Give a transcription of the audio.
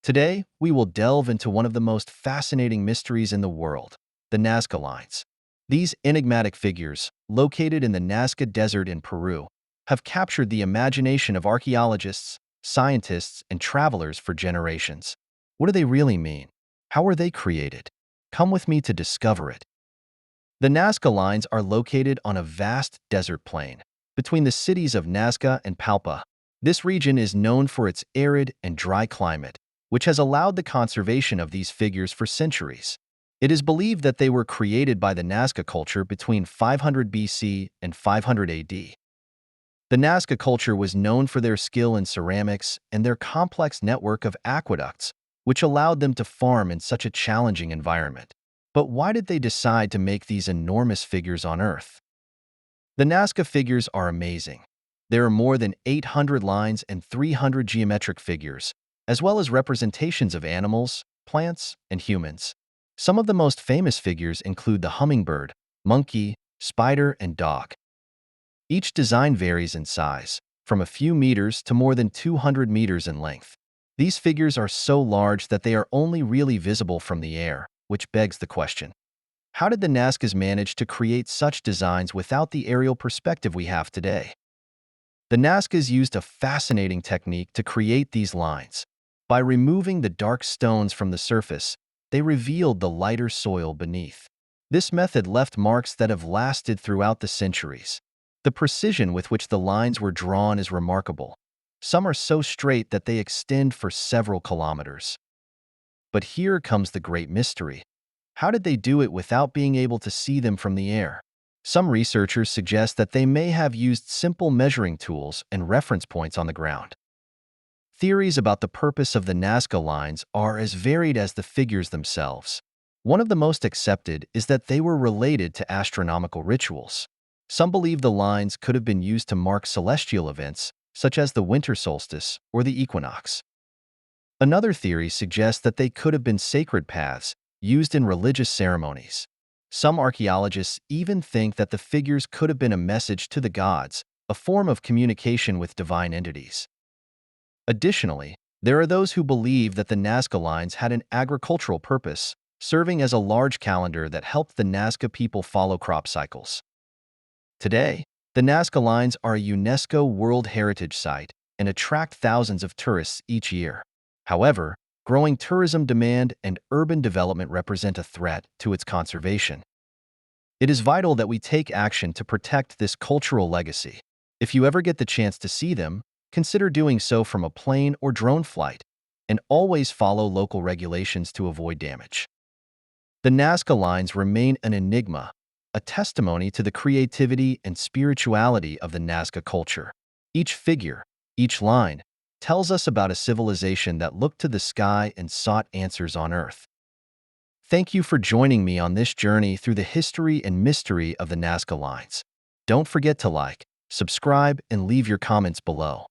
Today, we will delve into one of the most fascinating mysteries in the world, the Nazca lines. These enigmatic figures, located in the Nazca Desert in Peru, have captured the imagination of archaeologists, scientists, and travelers for generations. What do they really mean? How were they created? Come with me to discover it. The Nazca lines are located on a vast desert plain between the cities of Nazca and Palpa. This region is known for its arid and dry climate, which has allowed the conservation of these figures for centuries. It is believed that they were created by the Nazca culture between 500 BC and 500 AD. The Nazca culture was known for their skill in ceramics and their complex network of aqueducts, which allowed them to farm in such a challenging environment. But why did they decide to make these enormous figures on Earth? The Nazca figures are amazing. There are more than 800 lines and 300 geometric figures, as well as representations of animals, plants, and humans. Some of the most famous figures include the hummingbird, monkey, spider, and dog. Each design varies in size, from a few meters to more than 200 meters in length. These figures are so large that they are only really visible from the air, which begs the question: how did the Nazcas manage to create such designs without the aerial perspective we have today? The Nazcas used a fascinating technique to create these lines. By removing the dark stones from the surface, they revealed the lighter soil beneath. This method left marks that have lasted throughout the centuries. The precision with which the lines were drawn is remarkable. Some are so straight that they extend for several kilometers. But here comes the great mystery. How did they do it without being able to see them from the air? Some researchers suggest that they may have used simple measuring tools and reference points on the ground. Theories about the purpose of the Nazca lines are as varied as the figures themselves. One of the most accepted is that they were related to astronomical rituals. Some believe the lines could have been used to mark celestial events, such as the winter solstice or the equinox. Another theory suggests that they could have been sacred paths used in religious ceremonies. Some archaeologists even think that the figures could have been a message to the gods, a form of communication with divine entities. Additionally, there are those who believe that the Nazca lines had an agricultural purpose, serving as a large calendar that helped the Nazca people follow crop cycles. Today, the Nazca lines are a UNESCO World Heritage Site and attract thousands of tourists each year. However, growing tourism demand and urban development represent a threat to its conservation. It is vital that we take action to protect this cultural legacy. If you ever get the chance to see them, consider doing so from a plane or drone flight, and always follow local regulations to avoid damage. The Nazca lines remain an enigma, a testimony to the creativity and spirituality of the Nazca culture. Each figure, each line, tells us about a civilization that looked to the sky and sought answers on Earth. Thank you for joining me on this journey through the history and mystery of the Nazca lines. Don't forget to like, subscribe, and leave your comments below.